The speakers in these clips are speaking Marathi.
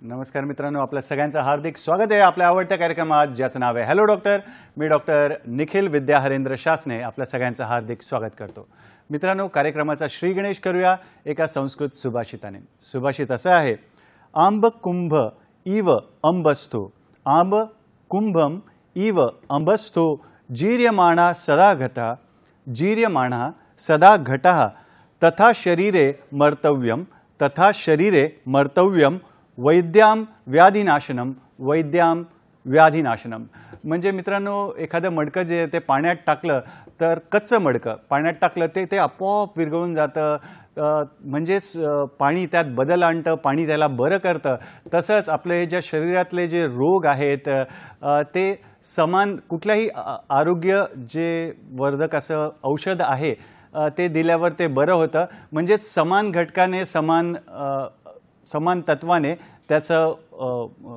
नमस्कार मित्रांनो, आपल्या सगळ्यांचं हार्दिक स्वागत आहे आपल्या आवडत्या कार्यक्रमात ज्याचं नाव आहे हॅलो डॉक्टर. मी डॉक्टर निखिल विद्या हरेंद्र शासने आपल्या सगळ्यांचं हार्दिक स्वागत करतो. मित्रांनो, कार्यक्रमाचा श्री गणेश करूया एका संस्कृत सुभाषिताने. सुभाषित असं आहे, आंब कुंभ इव अंबस्थो, आंब कुंभम इव अंबस्थो, जीर्यमाणा सदा घटा, जीर्यमाणा सदा घटः, तथा शरीरे मर्तव्यम, तथा शरीरे मर्तव्यम, वैद्याम व्याधिनाशनम, वैद्याम व्याधिनाशनम. म्हणजे मित्रांनो, एखादं मडकं जे ते पाण्यात टाकलं तर कच्चं मडकं पाण्यात टाकलं ते आपोआप विरघळून जातं. म्हणजेच पाणी त्यात बदल आणतं, पाणी त्याला बरं करतं. तसंच आपले ज्या शरीरातले जे रोग आहेत ते समान कुठल्याही आरोग्य जे वर्धक असं औषध आहे ते दिल्यावर ते बरं होतं. म्हणजेच समान घटकाने समान तत्वाने त्याचं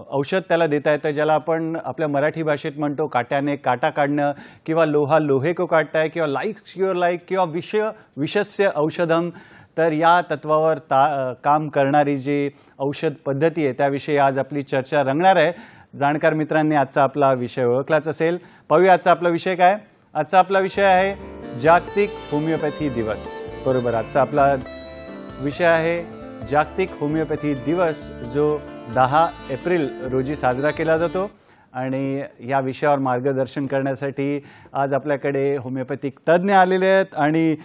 औषध त्याला देता येतं, ज्याला आपण आपल्या मराठी भाषेत म्हणतो काट्याने काटा काढणं, किंवा लोहा लोहे को काटता है, किंवा लाईक क्युअर लाईक, किंवा विषस्य औषधम. तर या तत्वावर काम करणारी जी औषध पद्धती आहे त्याविषयी आज आपली चर्चा रंगणार आहे. जाणकार मित्रांनी आजचा आपला विषय ओळखलाच असेल. पाहूया आजचा आपला विषय काय. आजचा आपला विषय आहे जागतिक होमिओपॅथी दिवस. बरोबर, आजचा आपला विषय आहे जागतिक होमिओपॅथी दिवस, जो 10 एप्रिल रोजी साजरा केला जातो. आणि या विषयावर मार्गदर्शन करण्यासाठी आज आपल्याकडे होमिओपॅथिक तज्ज्ञ आलेले आहेत, आणि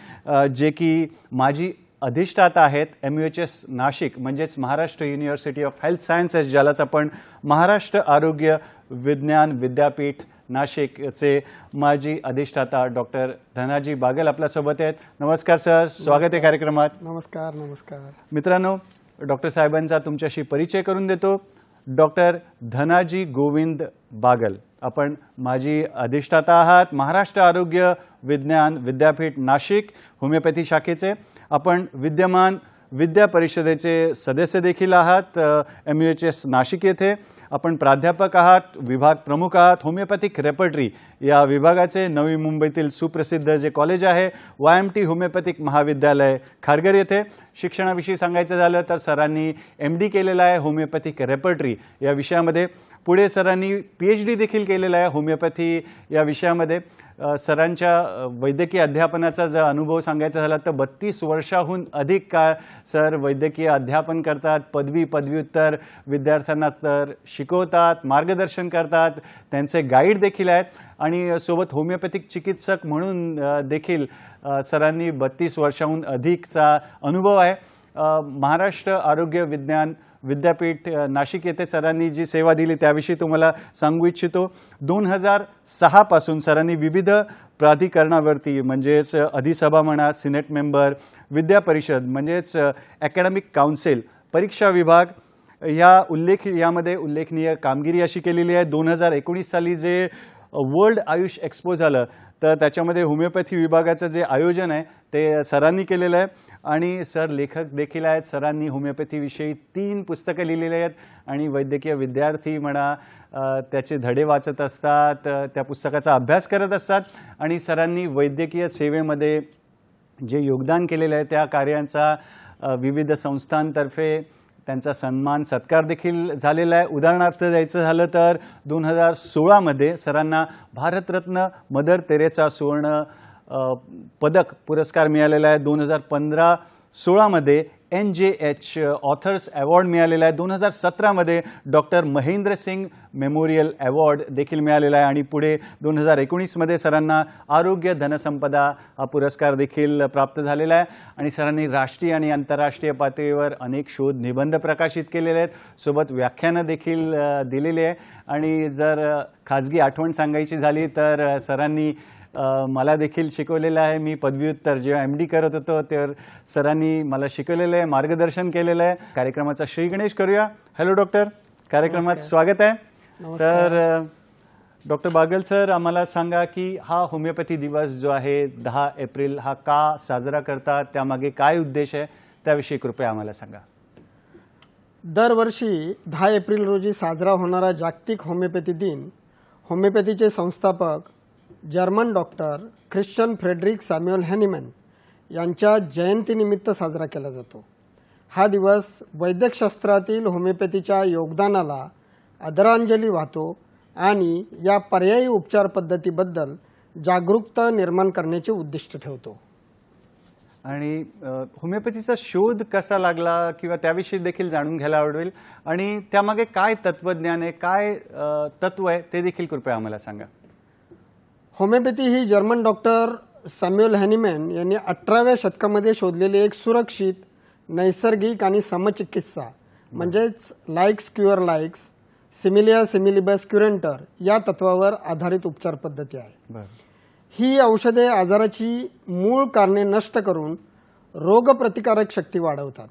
जे की माजी अधिष्ठाता आहेत MUHS नाशिक, म्हणजेच Maharashtra university of health sciences, ज्यालाच आपण महाराष्ट्र आरोग्य विज्ञान विद्यापीठ नाशिकचे माजी अधिष्ठाता डॉक्टर धनाजी बागल आपल्यासोबत आहेत. नमस्कार सर, स्वागत आहे कार्यक्रमात. नमस्कार. नमस्कार मित्रांनो, डॉक्टर साहेबांचा तुमच्याशी परिचय करून देतो. डॉक्टर धनाजी गोविंद बागल, आपण माजी अधिष्ठाता आहात महाराष्ट्र आरोग्य विज्ञान विद्यापीठ नाशिक होमिओपॅथी शाखेचे. आपण विद्यमान विद्या परिषदेचे सदस्य देखील आहात MUHS नाशिक येथे. आपण प्राध्यापक आहात, विभाग प्रमुख आहात, होमिओपॅथिक रेपर्टरी या विभागाचे. नवी मुंबईतील सुप्रसिद्ध जे कॉलेज आहे YMT होमिओपॅथिक महाविद्यालय खारघर येथे. शिक्षणाविषयी सांगायचं झालं तर सरांनी MD केलेलं आहे होमिओपॅथिक रेपर्टरी या विषयामध्ये. पुढे सरांनी PhD देखील केलेला आहे होमिओपॅथी या विषयामध्ये. सरांच्या वैद्यकीय अध्यापनाचा जर अनुभव सांगायचा झाला तर 32 वर्षाहून अधिक काळ सर वैद्यकीय अध्यापन करतात. पदव्युत्तर विद्यार्थ्यांना तर शिकवतात, मार्गदर्शन करतात, त्यांचे गाईड देखील आहेत, आणि सोबत होमिओपॅथिक चिकित्सक म्हणून देखील सरांनी 32 वर्षाहून अधिकचा अनुभव आहे. महाराष्ट्र आरोग्य विज्ञान विद्यापीठ नाशिक येथे सरांनी जी सेवा दिली त्याविषयी तुम्हाला सांगू इच्छितो. 2006 पासून सरांनी विविध प्राधिकरणावरती, म्हणजेच अधिसभा म्हणा, सिनेट मेंबर, विद्या परिषद म्हणजेच अकॅडमिक काउन्सिल, परीक्षा विभाग यामध्ये उल्लेखनीय कामगिरी अशी केलेली आहे. 2019 साली जे वर्ल्ड आयुष एक्सपो झालं तर त्याच्यामध्ये होमिओपॅथी विभागाचं जे आयोजन आहे ते सरांनी केलेलं आहे. आणि सर लेखक देखील आहेत. सरांनी होमिओपॅथीविषयी 3 पुस्तकं लिहिलेली आहेत, आणि वैद्यकीय विद्यार्थी म्हणा त्याचे धडे वाचत असतात, त्या पुस्तकाचा अभ्यास करत असतात. आणि सरांनी वैद्यकीय सेवेमध्ये जे योगदान केलेलं आहे त्या कार्यांचा विविध संस्थांतर्फे त्यांचा सन्मान सत्कार देखील झालेला आहे. उदाहरणार्थ द्यायचं झालं तर 2016 मध्ये सरांना भारतरत्न मदर तेरेसा सुवर्ण पदक पुरस्कार मिळालेला आहे. 2015-16 मध्ये NJH ऑथर्स अवॉर्ड मिळालेला आहे. 2017 मध्ये doctor Mahendra Singh memorial award देखील मिळालेला आहे. आणि पुढे 2019 मध्ये सरांना आरोग्य धनसंपदा हा पुरस्कार देखील प्राप्त झालेला आहे. आणि सरांनी राष्ट्रीय आणि आंतरराष्ट्रीय पातळीवर अनेक शोध निबंध प्रकाशित केलेले आहेत, सोबत व्याख्यानं देखील दिलेली आहे. आणि जर खाजगी आठवण सांगायची झाली तर सरांनी मला देखील शिकवलेलं आहे. मी पदव्युत्तर जेव्हा MD करत होतो तर सरांनी मला शिकवलेलं आहे, मार्गदर्शन केलेलं आहे. कार्यक्रमाचा श्री गणेश करूया. हॅलो डॉक्टर, कार्यक्रमात स्वागत आहे. तर डॉक्टर बागल सर, आम्हाला सांगा की हा होमिओपॅथी दिवस जो आहे 10 एप्रिल हा का साजरा करतात, त्यामागे काय उद्देश आहे त्याविषयी कृपया आम्हाला सांगा. दरवर्षी 10 एप्रिल रोजी साजरा होणारा जागतिक होमिओपॅथी दिन होमिओपॅथीचे संस्थापक German doctor Christian Friedrich Samuel Hahnemann यांच्या जयंतीनिमित्त साजरा केला जातो. हा दिवस वैद्यकशास्त्रातील होमिओपॅथीच्या योगदानाला आदरांजली वाहतो आणि या पर्यायी उपचार पद्धतीबद्दल जागरूकता निर्माण करण्याचे उद्दिष्ट ठेवतो. आणि होमिओपॅथीचा शोध कसा लागला किंवा त्याविषयी देखील जाणून घ्यायला आवडेल आणि त्यामागे काय तत्वज्ञान आहे, काय तत्व आहे ते देखील कृपया आम्हाला सांगा. होमिओपॅथी ही जर्मन डॉक्टर सॅम्युअल हॅनिमॅन यांनी 18व्या शतकामध्ये शोधलेली एक सुरक्षित, नैसर्गिक आणि समचिकित्सा म्हणजेच लाईक्स क्युअर लाईक्स, सिमिलिया सिमिलिबस क्युरेंटर या तत्वावर आधारित उपचार पद्धती आहे. बरं. ही औषधे आजाराची मूळ कारणे नष्ट करून रोगप्रतिकारक शक्ती वाढवतात.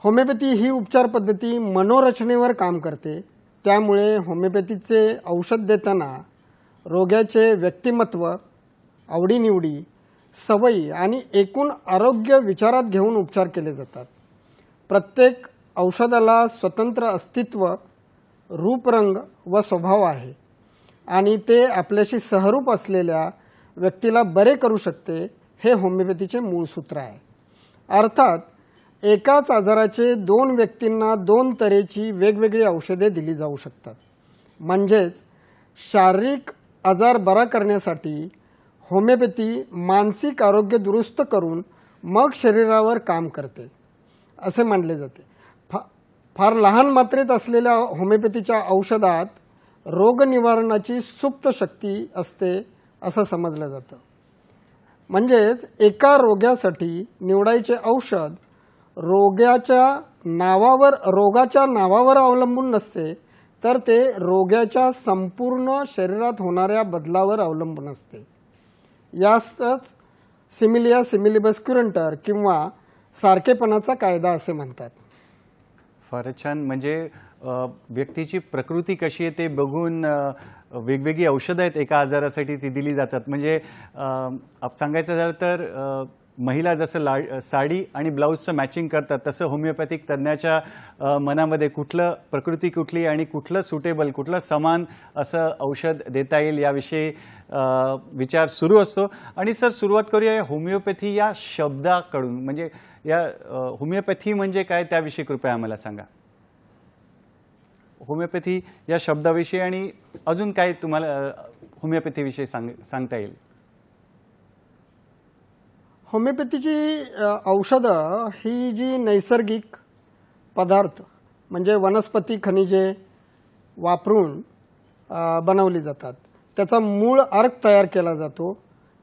होमिओपॅथी ही उपचार पद्धती मनोरचनेवर काम करते. त्यामुळे होमिओपॅथीचे औषध देताना रोग्याचे व्यक्तिमत्व, आवडीनिवडी, सवयी आणि एकूण आरोग्य विचारात घेऊन उपचार केले जातात. प्रत्येक औषधाला स्वतंत्र अस्तित्व, रूपरंग व स्वभाव आहे आणि ते आपल्याशी सहरूप असलेल्या व्यक्तीला बरे करू शकते, हे होमिओपॅथीचे मूळ सूत्र आहे. अर्थात एकाच आजाराचे 2 व्यक्तींना 2 तऱ्हेची वेगवेगळी औषधे दिली जाऊ शकतात. म्हणजेच शारीरिक आजार बरा करण्यासाठी होमिओपॅथी मानसिक आरोग्य दुरुस्त करून मग शरीरावर काम करते असे मानले जाते. फार लहान मात्रेत असलेल्या होमिओपॅथीच्या औषधात रोगनिवारणाची सुप्त शक्ती असते असं समजलं जातं. म्हणजेच एका रोग्यासाठी निवडायचे औषध रोगाच्या नावावर अवलंबून नसते, तर ते रोग्याच्या संपूर्ण शरीरात होणाऱ्या बदलावर अवलंबून असते. यासच सिमिलिया सिमिलिबस क्युरेंटर किंवा सारखेपणाचा कायदा असे म्हणतात. फारच छान. म्हणजे व्यक्तीची प्रकृती कशी आहे ते बघून वेगवेगळी औषधं आहेत एका आजारासाठी ती दिली जातात. म्हणजे सांगायचं झालं तर महिला जसं साडी आणि ब्लाऊजचं मॅचिंग करतात, तसं होमिओपॅथिक तज्ज्ञाच्या मनामध्ये कुठलं प्रकृती कुठली आणि कुठलं सुटेबल, कुठलं समान असं औषध देता येईल याविषयी विचार सुरू असतो. आणि सर, सुरुवात करूया या होमिओपॅथी या शब्दाकडून. म्हणजे या होमिओपॅथी म्हणजे काय त्याविषयी कृपया आम्हाला सांगा. होमिओपॅथी या शब्दाविषयी आणि अजून काय तुम्हाला होमिओपॅथीविषयी सांगता येईल. होमिओपॅथीची औषधं ही जी नैसर्गिक पदार्थ म्हणजे वनस्पती खनिजे वापरून बनवली जातात. त्याचा मूळ अर्क तयार केला जातो,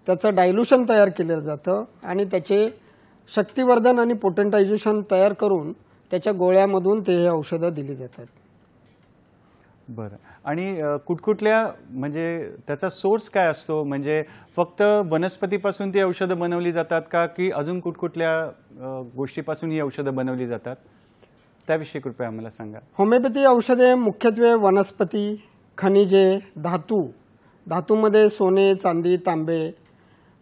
त्याचं डायल्यूशन तयार केलं जातं आणि त्याचे शक्तिवर्धन आणि पोटेंटायझेशन तयार करून त्याच्या गोळ्यामधून ते हे औषधं दिली जातात. बरं. आणि कुठकुठल्या म्हणजे त्याचा सोर्स काय असतो. म्हणजे फक्त वनस्पतीपासून ती औषधं बनवली जातात का, की अजून कुठकुठल्या गोष्टीपासून ही औषधं बनवली जातात त्याविषयी कृपया आम्हाला सांगा. होमिओपॅथी औषधे मुख्यत्वे वनस्पती, खनिजे, धातूमध्ये सोने, चांदी, तांबे,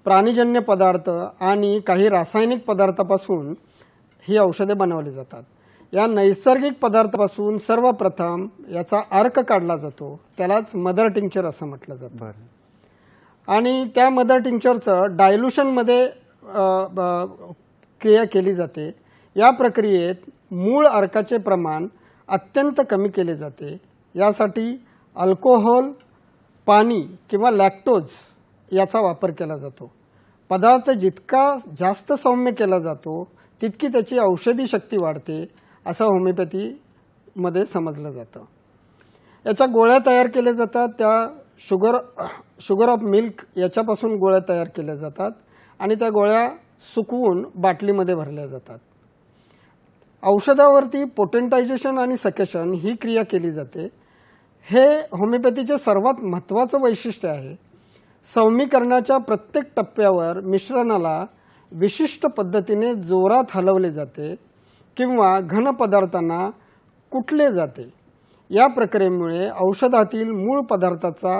प्राणीजन्य पदार्थ आणि काही रासायनिक पदार्थापासून ही औषधे बनवली जातात. या नैसर्गिक पदार्थापासून सर्वप्रथम याचा अर्क काढला जातो, त्यालाच मदर टिंक्चर असं म्हटलं जातं. बरं. आणि त्या मदर टिंक्चरचं डायल्यूशनमध्ये क्रिया केली जाते. या प्रक्रियेत मूळ अर्काचे प्रमाण अत्यंत कमी केले जाते. यासाठी अल्कोहोल, पाणी किंवा लॅक्टोज याचा वापर केला जातो. पदार्थ जितका जास्त सौम्य केला जातो तितकी त्याची औषधी शक्ती वाढते असं होमिओपॅथीमध्ये समजलं जातं. याच्या गोळ्या तयार केल्या जातात. त्या शुगर ऑफ मिल्क याच्यापासून गोळ्या तयार केल्या जातात आणि त्या गोळ्या सुकवून बाटलीमध्ये भरल्या जातात. औषधावरती पोटेंटायझेशन आणि सकेशन ही क्रिया केली जाते. हे होमिओपॅथीचे सर्वात महत्त्वाचं वैशिष्ट्य आहे. सौम्यीकरणाच्या प्रत्येक टप्प्यावर मिश्रणाला विशिष्ट पद्धतीने जोरात हलवले जाते किंवा घन पदार्थांना कुटले जाते. या प्रक्रियेमुळे औषधातील मूळ पदार्थाचा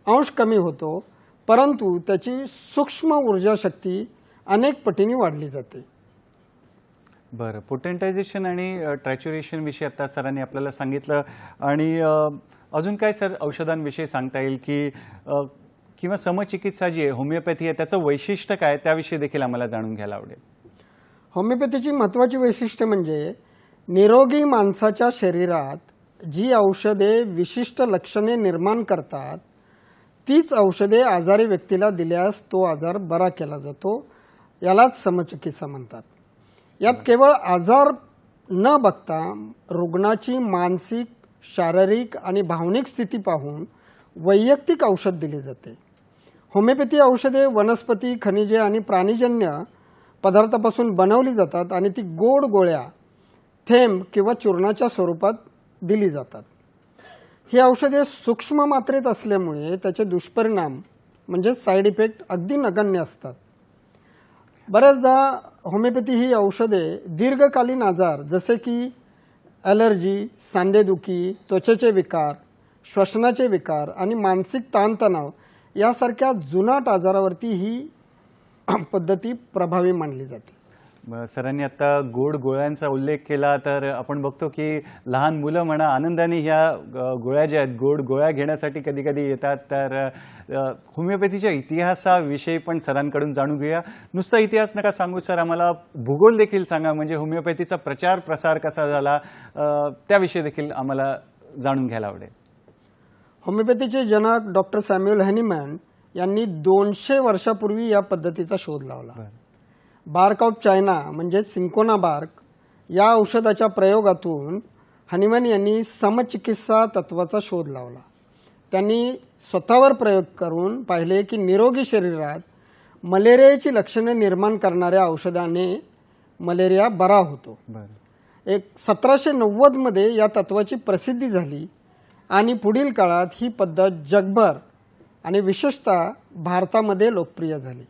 अंश कमी होतो, परंतु त्याची सूक्ष्म ऊर्जा शक्ती अनेक पटीने वाढली जाते. बरं. पोटेंटायझेशन आणि ट्रॅच्युरेशन विषयी आता सरांनी आपल्याला सांगितलं. आणि अजून काय सर औषधांविषयी सांगता येईल की किंवा समचिकित्सा जी आहे होमिओपॅथी आहे त्याचं वैशिष्ट्य काय त्याविषयी देखील आम्हाला जाणून घ्यायला आवडेल. होमिओपॅथीची महत्त्वाची वैशिष्ट्य म्हणजे निरोगी माणसाच्या शरीरात जी औषधे विशिष्ट लक्षणे निर्माण करतात तीच औषधे आजारी व्यक्तीला दिल्यास तो आजार बरा केला जातो. यालाच समचिकित्सा म्हणतात. यात केवळ आजार न बघता रुग्णाची मानसिक, शारीरिक आणि भावनिक स्थिती पाहून वैयक्तिक औषध दिले जाते. होमिओपॅथी औषधे वनस्पती, खनिजे आणि प्राणीजन्य पदार्थापासून बनवली जातात आणि ती गोड गोळ्या, थेंब किंवा चूर्णाच्या स्वरूपात दिली जातात. ही औषधे सूक्ष्म मात्रेत असल्यामुळे त्याचे दुष्परिणाम म्हणजे साईड इफेक्ट अगदी नगण्य असतात. बऱ्याचदा होमिओपॅथी ही औषधे दीर्घकालीन आजार जसे की ॲलर्जी, सांधेदुखी, त्वचेचे विकार, श्वसनाचे विकार आणि मानसिक ताणतणाव यासारख्या जुनाट आजारावरती ही पद्धती प्रभावी मानली जाते. सरांनी आता गोड गोळ्यांचा उल्लेख केला तर आपण बघतो की लहान मुलं म्हणा आनंदाने ह्या गोळ्या ज्या आहेत गोड गोळ्या घेण्यासाठी कधी कधी येतात. तर होमिओपॅथीच्या इतिहासाविषयी पण सरांकडून जाणून घेऊया. नुसता इतिहास नका सांगू सर, आम्हाला भूगोल देखील सांगा, म्हणजे होमिओपॅथीचा प्रचार प्रसार कसा झाला त्याविषयी देखील आम्हाला जाणून घ्यायला आवडेल. होमिओपॅथीचे जनक डॉक्टर सॅम्युअल हॅनिमॅन यांनी 200 वर्षापूर्वी या पद्धतीचा शोध लावला. बार्क ऑफ चायना म्हणजे सिंकोना बार्क या औषधाच्या प्रयोगातून हॅनिमॅन यांनी समचिकित्सा तत्वाचा शोध लावला. त्यांनी स्वतःवर प्रयोग करून पाहिले की निरोगी शरीरात मलेरियाची लक्षणे निर्माण करणाऱ्या औषधाने मलेरिया बरा होतो. 1790 मध्ये या तत्वाची प्रसिद्धी झाली आणि पुढील काळात ही पद्धत जगभर आणि विशेषतः भारतामध्ये लोकप्रिय झाली.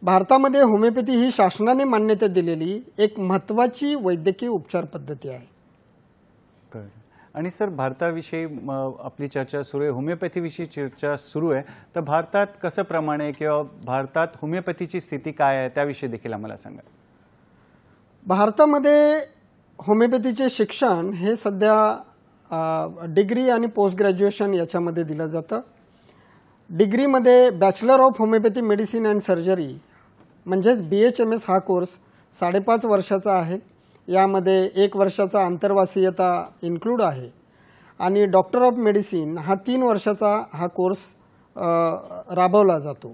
भारतामध्ये होमिओपॅथी ही शासनाने मान्यता दिलेली एक महत्त्वाची वैद्यकीय उपचार पद्धती आहे. आणि सर भारताविषयी आपली चर्चा सुरू आहे, होमिओपॅथीविषयी चर्चा सुरू आहे, तर भारतात कसं प्रमाण आहे किंवा भारतात होमिओपॅथीची स्थिती काय आहे त्याविषयी देखील आम्हाला सांगा. भारतामध्ये होमिओपॅथीचे शिक्षण हे सध्या डिग्री आणि पोस्ट ग्रॅज्युएशन याच्यामध्ये दिलं जातं. डिग्रीमध्ये bachelor of homeopathy medicine and surgery म्हणजेच BHMS हा कोर्स 5.5 वर्षाचा आहे. यामध्ये 1 वर्षाचा आंतरवासीयता इन्क्लूड आहे आणि डॉक्टर ऑफ मेडिसिन हा 3 वर्षाचा हा कोर्स राबवला जातो.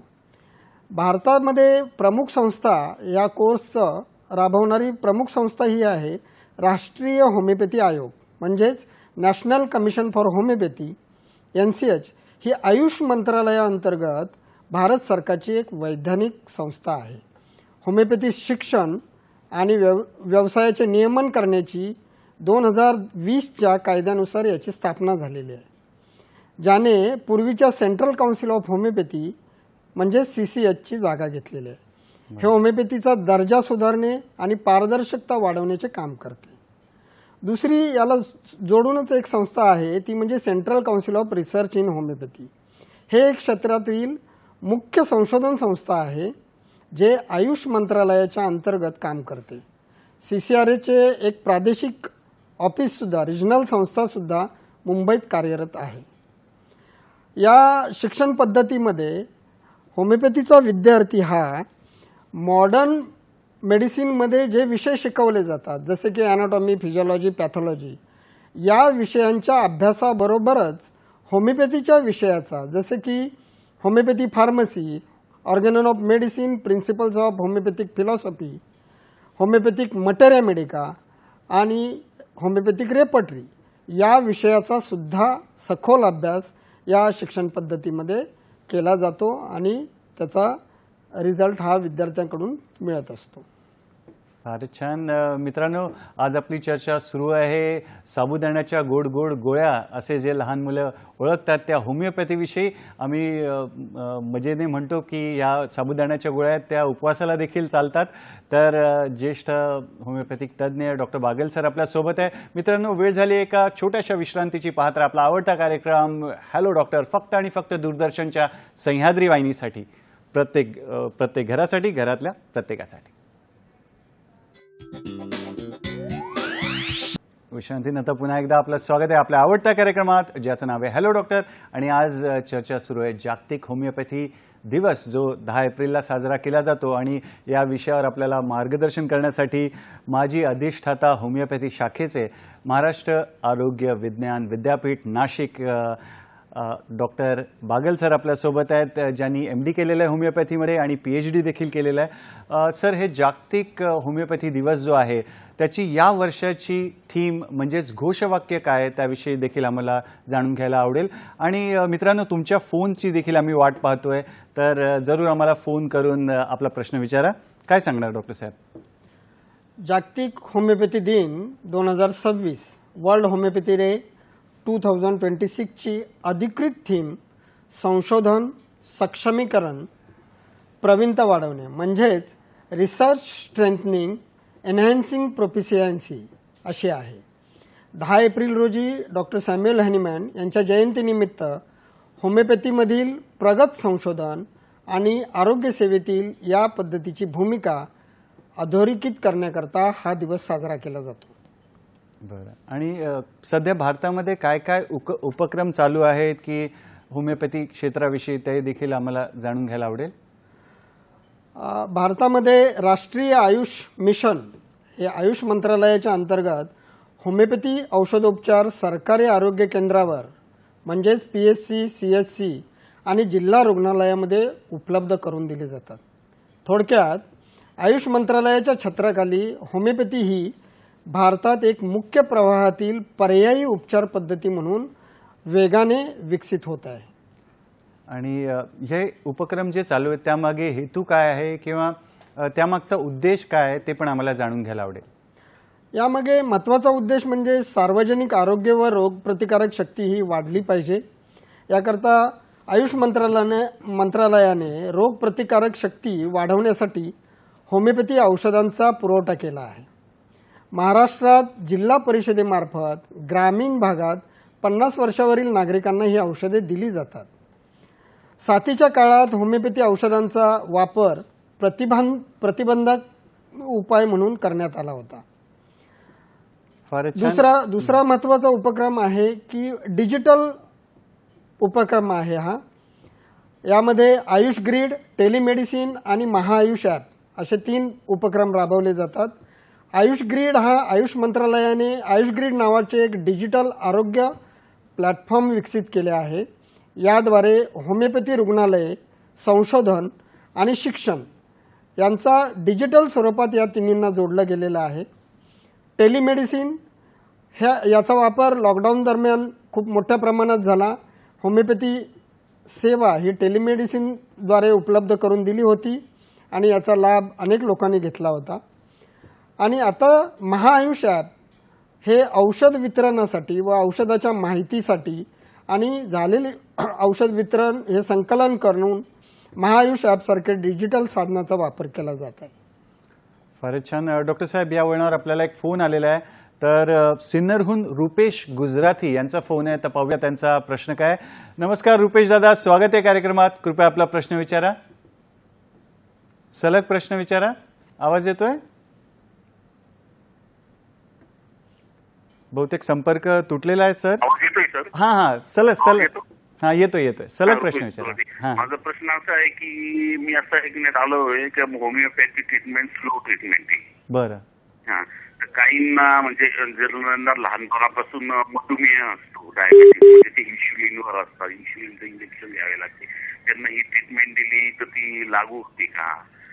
भारतामध्ये प्रमुख संस्था या कोर्सचं राबवणारी प्रमुख संस्था ही आहे राष्ट्रीय होमिओपॅथी आयोग म्हणजेच national commission for homeopathy NCH. ही आयुष मंत्रालयाअंतर्गत भारत सरकारची एक वैधानिक संस्था आहे. होमिओपॅथी शिक्षण आणि व्यवसायाचे नियमन करण्याची 2020च्या कायद्यानुसार याची स्थापना झालेली आहे, ज्याने पूर्वीच्या सेंट्रल काउन्सिल ऑफ होमिओपॅथी म्हणजे CCH ची जागा घेतलेली आहे. हे होमिओपॅथीचा दर्जा सुधारणे आणि पारदर्शकता वाढवण्याचे काम करते. दुसरी याला जोडूनच एक संस्था आहे ती म्हणजे central council of research in homeopathy. हे एक क्षेत्रातील मुख्य संशोधन संस्था आहे जे आयुष मंत्रालयाच्या अंतर्गत काम करते. CCRAचे एक प्रादेशिक ऑफिससुद्धा रिजनल संस्थासुद्धा मुंबईत कार्यरत आहे. या शिक्षण पद्धतीमध्ये होमिओपॅथीचा विद्यार्थी हा मॉडर्न मेडिसिनमध्ये जे विषय शिकवले जातात जसे की ॲनाटॉमी, फिजिओलॉजी, पॅथॉलॉजी या विषयांच्या अभ्यासाबरोबरच होमिओपॅथीच्या विषयाचा जसे की homeopathy pharmacy, Organon of medicine, principles of homeopathic philosophy, homeopathic materia Medica आणि होमिओपॅथिक रेपर्टरी या विषयाचा सुद्धा सखोल अभ्यास या शिक्षण पद्धतीमध्ये केला जातो आणि त्याचा रिझल्ट हा विद्यार्थ्यांकडून मिळत असतो. फारच छान. मित्रांनो, आज आपली चर्चा सुरू आहे साबुदाण्याच्या गोड गोड गोळ्या असे जे लहान मुलं ओळखतात त्या होमिओपॅथीविषयी. आम्ही मजेने म्हणतो की या साबुदाण्याच्या गोळ्या त्या उपवासाला देखील चालतात. तर ज्येष्ठ होमिओपॅथिक तज्ज्ञ डॉक्टर बागल सर आपल्यासोबत आहे. मित्रांनो, वेळ झाली एका छोट्याशा विश्रांतीची. पाहत आपला आवडता कार्यक्रम हॅलो डॉक्टर फक्त आणि फक्त दूरदर्शनच्या सह्याद्री वाहिनीसाठी, प्रत्येक घरासाठी, घरातल्या प्रत्येकासाठी. विश्रांतीनंतर पुन्हा एकदा आपलं स्वागत आहे आपल्या आवडत्या कार्यक्रमात ज्याचं नाव आहे हॅलो डॉक्टर. आणि आज चर्चा सुरू आहे जागतिक होमिओपॅथी दिवस जो 10 एप्रिलला साजरा केला जातो. आणि या विषयावर आपल्याला मार्गदर्शन करण्यासाठी माजी अधिष्ठाता होमिओपॅथी शाखेचे महाराष्ट्र आरोग्य विज्ञान विद्यापीठ नाशिक डॉक्टर बागल सर आपल्यासोबत आहेत, ज्यांनी MD केलेलं आहे होमिओपॅथीमध्ये आणि PhD देखील केलेलं आहे. सर, हे जागतिक होमिओपॅथी दिवस जो आहे त्याची या वर्षाची थीम म्हणजेच घोषवाक्य काय आहे त्याविषयी देखील आम्हाला जाणून घ्यायला आवडेल. आणि मित्रांनो, तुमच्या फोनची देखील आम्ही वाट पाहतोय, तर जरूर आम्हाला फोन करून आपला प्रश्न विचारा. काय सांगणार डॉक्टर साहेब? जागतिक होमिओपॅथी दिन 2026 वर्ल्ड होमिओपॅथी डे 2026 ची अधिकृत थीम संशोधन, सक्षमीकरण, प्रवीणता वाढवणे म्हणजेच रिसर्च स्ट्रेंथनिंग एनहॅन्सिंग प्रोफिशियन्सी अशी आहे. 10 एप्रिल रोजी डॉक्टर सॅम्युअल हॅनिमॅन यांच्या जयंतीनिमित्त होमिओपॅथीमधील प्रगत संशोधन आणि आरोग्यसेवेतील या पद्धतीची भूमिका अधोरेखित करण्याकरता हा दिवस साजरा केला जातो. बरं. आणि सध्या भारतामध्ये काय काय उपक्रम चालू आहेत की होमिओपॅथी क्षेत्राविषयी ते देखील आम्हाला जाणून घ्यायला आवडेल. भारतामध्ये राष्ट्रीय आयुष मिशन हे आयुष मंत्रालयाच्या अंतर्गत होमिओपॅथी औषधोपचार सरकारी आरोग्य केंद्रावर म्हणजेच PSC, CSC आणि जिल्हा रुग्णालयामध्ये उपलब्ध करून दिले जातात. थोडक्यात आयुष मंत्रालयाच्या छत्राखाली होमिओपॅथी ही भारतात एक मुख्य प्रवाहातील पर्यायी उपचार पद्धती म्हणून वेगाने विकसित होत आहे. आणि हे उपक्रम जे चालू आहेत त्यामागे हेतू काय आहे किंवा त्यामागचा उद्देश काय आहे ते पण आम्हाला जाणून घ्यायला आवडेल. यामागे महत्त्वाचा उद्देश म्हणजे सार्वजनिक आरोग्य व रोगप्रतिकारक शक्ती ही वाढली पाहिजे. याकरता आयुष मंत्रालयाने रोगप्रतिकारक शक्ती वाढवण्यासाठी होमिओपॅथी औषधांचा पुरवठा केला आहे. महाराष्ट्रात जिल्हा परिषदेमार्फत ग्रामीण भागात 50 वर्षावरील नागरिकांना ही औषधे दिली जातात. साथीच्या काळात होमिओपॅथी औषधांचा वापर प्रतिबंधक उपाय म्हणून करण्यात आला होता. दुसरा महत्त्वाचा उपक्रम आहे की डिजिटल उपक्रम आहे हा. यामध्ये आयुष ग्रीड, टेलिमेडिसिन आणि महाआयुष ॲप असे 3 उपक्रम राबवले जातात. आयुष ग्रीड हा आयुष मंत्रालयाने आयुष ग्रीड नावाचे एक डिजिटल आरोग्य प्लॅटफॉर्म विकसित केले आहे. याद्वारे होमिओपॅथी रुग्णालये, संशोधन आणि शिक्षण यांचा डिजिटल स्वरूपात या तिन्हींना जोडलं गेलेलं आहे. टेलिमेडिसिन याचा वापर लॉकडाऊन दरम्यान खूप मोठ्या प्रमाणात झाला. होमिओपॅथी सेवा ही टेलिमेडिसिनद्वारे उपलब्ध करून दिली होती आणि याचा लाभ अनेक लोकांनी घेतला होता. आणि आता महाआयुष ॲप हे औषध वितरणासाठी व औषधाच्या माहितीसाठी आणि झालेले औषध वितरण हे संकलन करून महाआयुष ॲपसारखे डिजिटल साधनाचा वापर केला जात आहे. फारच छान. डॉक्टर साहेब, या वळणावर आपल्याला एक फोन आलेला आहे. तर सिन्नरहून रुपेश गुजराथी यांचा फोन आहे, तर पाहूया त्यांचा प्रश्न काय. नमस्कार रुपेश दादा, स्वागत आहे कार्यक्रमात. कृपया आपला प्रश्न विचारा. सलग प्रश्न विचारा. आवाज येतोय? बहुतेक संपर्क तुटलेला आहे सर. हा सलग हा येतोय सलग प्रश्न विचारा. माझा प्रश्न असा आहे की मी असं ऐकण्यात आलो आहे की होमिओपॅथी ट्रीटमेंट स्लो ट्रीटमेंट आहे. बरं. हा, काहींना म्हणजे ज्यांना लहानपणापासून मधुमेह असतो, डायबिटीस, म्हणजे ते इन्शुलिनवर असतात, इन्शुलिनचं इंजेक्शन घ्यावे लागते, त्यांना ही ट्रीटमेंट दिली तर ती लागू होते का?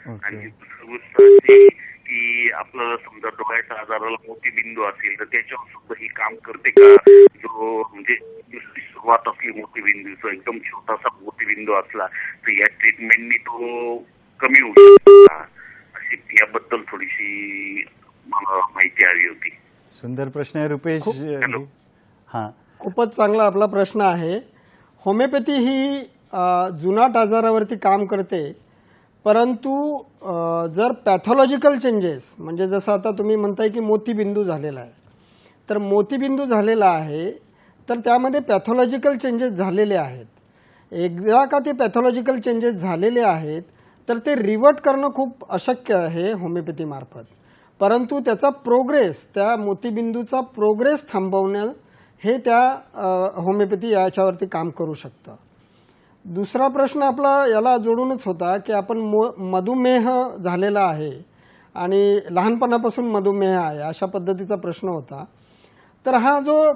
आणि दुसरी गोष्ट अशी की आपलं समजा डोळ्याच्या आजाराला मोतीबिंदू असेल तर त्याच्यावर सुद्धा ही काम करते का? जो म्हणजे सुरुवात असली मोतीबिंदूचा, एकदम छोटासा मोतीबिंदू असला तर या ट्रीटमेंटनी तो कमी होऊ शकतो का? अशी याबद्दल थोडीशी मला माहिती हवी होती. सुंदर प्रश्न आहे रुपेश. हा, खूपच चांगला आपला प्रश्न आहे. होमिओपॅथी ही जुनाट आजारावरती काम करते, परंतु जर पॅथॉलॉजिकल चेंजेस म्हणजे जसं आता तुम्ही म्हणताय की मोतीबिंदू झालेला आहे, तर मोतीबिंदू झालेला आहे तर त्यामध्ये पॅथॉलॉजिकल चेंजेस झालेले आहेत. एकदा का ते पॅथॉलॉजिकल चेंजेस झालेले आहेत तर ते रिव्हर्ट करणं खूप अशक्य आहे होमिओपॅथीमार्फत. परंतु त्याचा प्रोग्रेस, त्या मोतीबिंदूचा प्रोग्रेस थांबवणं हे त्या होमिओपॅथी याच्यावरती काम करू शकतं. दुसरा प्रश्न आपला याला जोडूनच होता की आपण मधुमेह झालेला आहे आणि लहानपणापासून मधुमेह आहे अशा पद्धतीचा प्रश्न होता. तर हा जो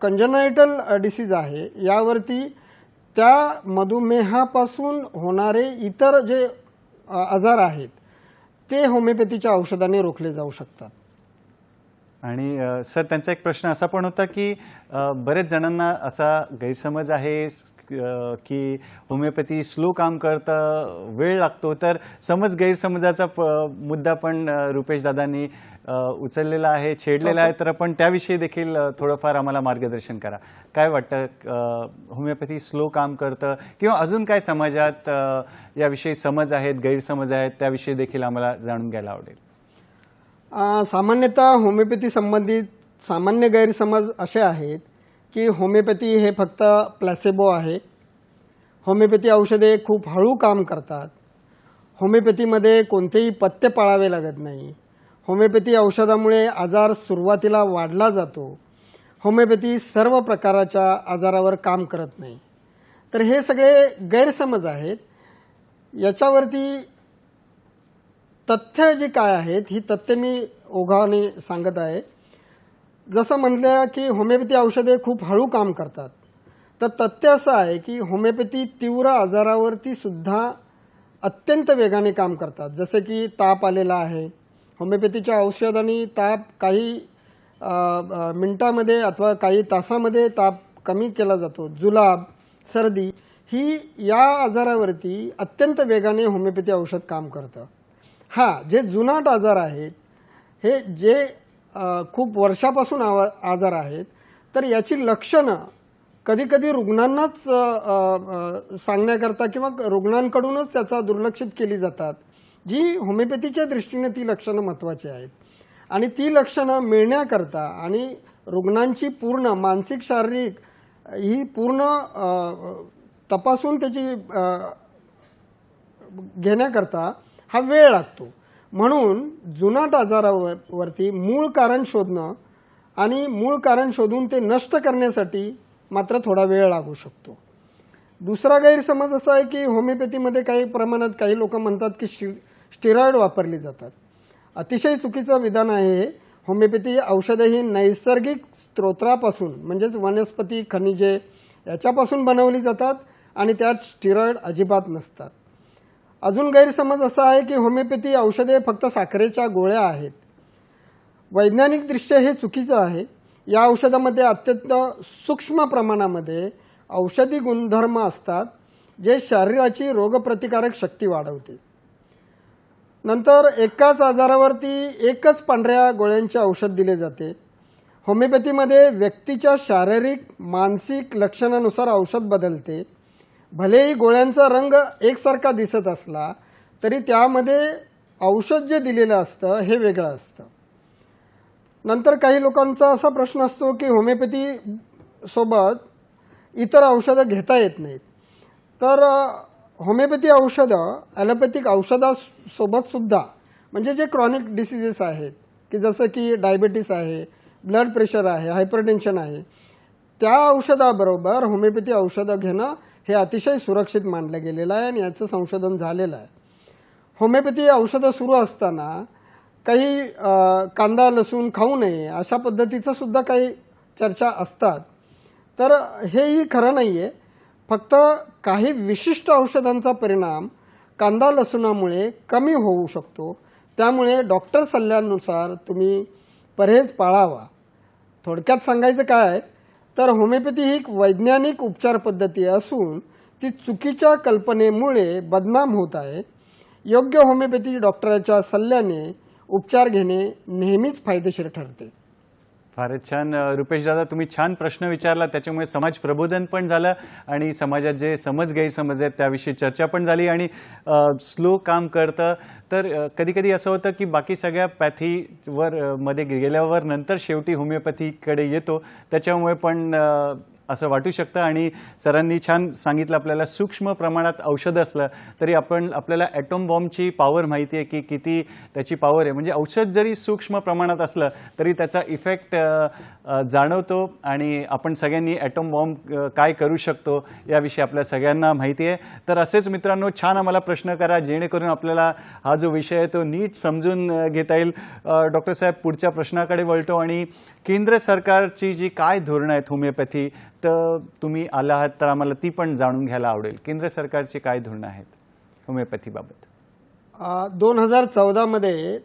कंजनायटल डिसीज आहे यावरती त्या मधुमेहापासून होणारे इतर जे आजार आहेत ते होमिओपॅथीच्या औषधाने रोखले जाऊ शकतात. आणि सर त्यांचा एक प्रश्न असा पण होता की बरेच जणांना असा गैरसमज आहे की होमिओपॅथी स्लो काम करतं, वेळ लागतो. तर गैरसमजाचा मुद्दा पण रुपेश दादांनी उचललेला आहे, छेडलेला आहे. तर आपण त्याविषयी देखील थोडंफार आम्हाला मार्गदर्शन करा. काय वाटतं, होमिओपॅथी स्लो काम करतं किंवा अजून काय समाजात याविषयी समज आहेत, गैरसमज आहेत, त्याविषयी देखील आम्हाला जाणून घ्यायला आवडेल. सामान्यतः होमिओपॅथी संबंधित सामान्य गैरसमज असे आहेत की होमिओपॅथी हे फक्त प्लॅसेबो आहे, होमिओपॅथी औषधे खूप हळू काम करतात, होमिओपॅथीमध्ये कोणतेही पथ्य पाळावे लागत नाही, होमिओपॅथी औषधामुळे आजार सुरुवातीला वाढला जातो, होमिओपॅथी सर्व प्रकारच्या आजारावर काम करत नाही. तर हे सगळे गैरसमज आहेत. याच्यावरती तथ्य जी काय आहेत ही तथ्य मी ओघाने सांगत आहे. जसं म्हटलं की होमिओपॅथी औषधे खूप हळू काम करतात, तर तथ्य असं आहे की होमिओपॅथी तीव्र आजारावरती सुद्धा अत्यंत वेगाने काम करतात. जसे की ताप आलेला आहे, होमिओपॅथीच्या औषधांनी ताप काही मिनिटामध्ये अथवा काही तासामध्ये ताप कमी केला जातो. जुलाब, सर्दी ही या आजारावरती अत्यंत वेगाने होमिओपॅथी औषध काम करतं. जे जुनाट आजार आहेत, हे जे खूप वर्षापासून आजार आहेत, तर याची लक्षणं कधीकधी रुग्णांनाच सांगण्याकरता किंवा रुग्णांकडूनच त्याचा दुर्लक्षित केली जातात, जी होमिओपॅथीच्या दृष्टीने ती लक्षणं महत्त्वाची आहेत. आणि ती लक्षणं मिळण्याकरता आणि रुग्णांची पूर्ण मानसिक शारीरिक ही पूर्ण तपासून त्याची घेण्याकरता हा वेळ लागतो. म्हणून जुनाट आजारावरती मूळ कारण शोधणं आणि मूळ कारण शोधून ते नष्ट करण्यासाठी मात्र थोडा वेळ लागू शकतो. दुसरा गैरसमज असा आहे की होमिओपॅथीमध्ये काही प्रमाणात काही लोक म्हणतात की स्टेरॉइड वापरली जातात. अतिशय चुकीचं विधान आहे हे. होमिओपॅथी औषधे ही नैसर्गिक स्त्रोत्रापासून म्हणजेच वनस्पती, खनिजे याच्यापासून बनवली जातात आणि त्यात स्टेरॉइड अजिबात नसतात. अजून गैरसमज असा आहे की होमिओपॅथी औषधे फक्त साखरेच्या गोळ्या आहेत. वैज्ञानिकदृष्ट्या हे चुकीचं आहे. या औषधामध्ये अत्यंत सूक्ष्म प्रमाणामध्ये औषधी गुणधर्म असतात जे शरीराची रोगप्रतिकारक शक्ती वाढवते. नंतर एकाच आजारावरती एकच पांढऱ्या गोळ्यांचे औषध दिले जाते. होमिओपॅथीमध्ये व्यक्तीच्या शारीरिक मानसिक लक्षणानुसार औषध बदलते. भलेही गोळ्यांचा रंग एकसारखा दिसत असला तरी त्यामध्ये औषध जे दिलेलं असतं हे वेगळं असतं. नंतर काही लोकांचा असा प्रश्न असतो की होमिओपॅथी सोबत इतर औषधं घेता येत नाहीत. तर होमिओपॅथी औषधं ॲलोपॅथिक औषधासोबत सुद्धा म्हणजे जे क्रॉनिक डिसिजेस आहेत की जसं की डायबिटीस आहे, ब्लड प्रेशर आहे, हायपरटेन्शन आहे, त्या औषधाबरोबर होमिओपॅथी औषधं घेणं हे अतिशय सुरक्षित मानलं गेलेलं आहे आणि याचं संशोधन झालेलं आहे. होमिओपॅथी औषधं सुरू असताना काही कांदा लसूण खाऊ नये अशा पद्धतीचं सुद्धा काही चर्चा असतात. तर हेही खरं नाही आहे. फक्त काही विशिष्ट औषधांचा परिणाम कांदा लसूणामुळे कमी होऊ शकतो. त्यामुळे डॉक्टर सल्ल्यानुसार तुम्ही परहेज पाळावा. थोडक्यात सांगायचं काय तर होमिओपॅथी ही एक वैज्ञानिक उपचार पद्धती असून ती चुकीच्या कल्पनेमुळे बदनाम होत आहे. योग्य होमिओपॅथी डॉक्टराच्या सल्ल्याने उपचार घेणे नेहमीच फायदेशीर ठरते. फारच छान रुपेश दादा, तुम्ही छान प्रश्न विचारला. त्याच्यामुळे समाज प्रबोधन पण झालं आणि समाजात जे गैरसमज आहेत त्याविषयी चर्चा पण झाली. आणि स्लो काम करतं तर कधी कधी असं होतं की बाकी सगळ्या पॅथीवर मध्ये गेल्यावर नंतर शेवटी होमिओपॅथीकडे येतो. त्याच्यामुळे पण असं वाटू शकतं आणि सरांनी छान सांगितलं आपल्याला सूक्ष्म प्रमाणात औषध असलं तरी आपल्याला ॲटॉम बॉम्बची पॉवर माहिती आहे की किती त्याची पॉवर आहे. म्हणजे औषध जरी सूक्ष्म प्रमाणात असलं तरी त्याचा इफेक्ट जाणवतो आणि आपण सगळ्यांनी ॲटॉम बॉम्ब काय करू शकतो याविषयी आपल्या सगळ्यांना माहिती आहे. तर असेच मित्रांनो छान आम्हाला प्रश्न करा जेणेकरून आपल्याला हा जो विषय आहे तो नीट समजून घेता येईल. डॉक्टर साहेब पुढच्या प्रश्नाकडे वळतो आणि केंद्र सरकारची जी काय धोरणं आहेत होमिओपॅथी तर तुम्ही आला आहात तर आम्हाला ती पण जाणून घ्यायला आवडेल. केंद्र सरकारची काय धोरणं आहेत होमिओपॅथीबाबत? 2014मध्ये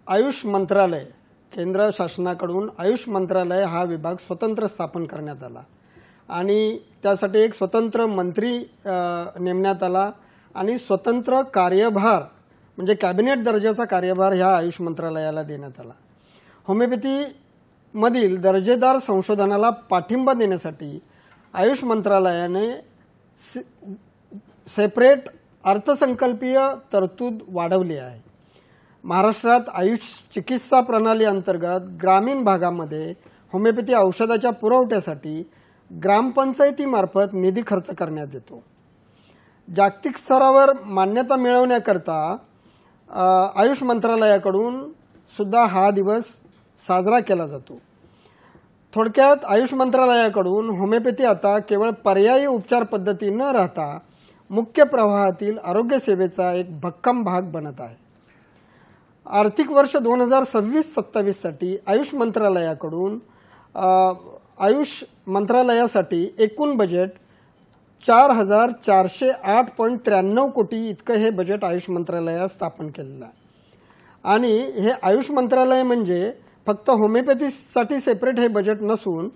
आयुष मंत्रालय, केंद्र शासनाकडून आयुष मंत्रालय हा विभाग स्वतंत्र स्थापन करण्यात आला आणि त्यासाठी एक स्वतंत्र मंत्री नेमण्यात आला आणि स्वतंत्र कार्यभार म्हणजे कॅबिनेट दर्जाचा कार्यभार ह्या आयुष मंत्रालयाला देण्यात आला. होमिओपॅथीमधील दर्जेदार संशोधनाला पाठिंबा देण्यासाठी आयुष मंत्रालयाने सेपरेट अर्थसंकल्पीय तरतूद वाढवली आहे. महाराष्ट्रात आयुष चिकित्सा प्रणाली अंतर्गत ग्रामीण भागामध्ये होमिओपॅथी औषधाच्या पुरवठ्यासाठी ग्रामपंचायतीमार्फत निधी खर्च करण्यात येतो. जागतिक स्तरावर मान्यता मिळवण्याकरता आयुष मंत्रालयाकडून सुद्धा हा दिवस साजरा केला जातो. थोडक्यात आयुष मंत्रालयाकडून होमिओपॅथी आता केवळ पर्यायी उपचार पद्धती न राहता मुख्य प्रवाहातील आरोग्य सेवेचा एक भक्कम भाग बनत आहे. आर्थिक वर्ष 2026-27साठी आयुष मंत्रालयाकडून आयुष मंत्रालयासाठी एकूण बजेट 4,408.93 कोटी इतकं हे बजेट आयुष मंत्रालयात स्थापन केलेलं आहे. आणि हे आयुष मंत्रालय म्हणजे फक्त होमिओपॅथीसाठी सेपरेट हे बजेट नसून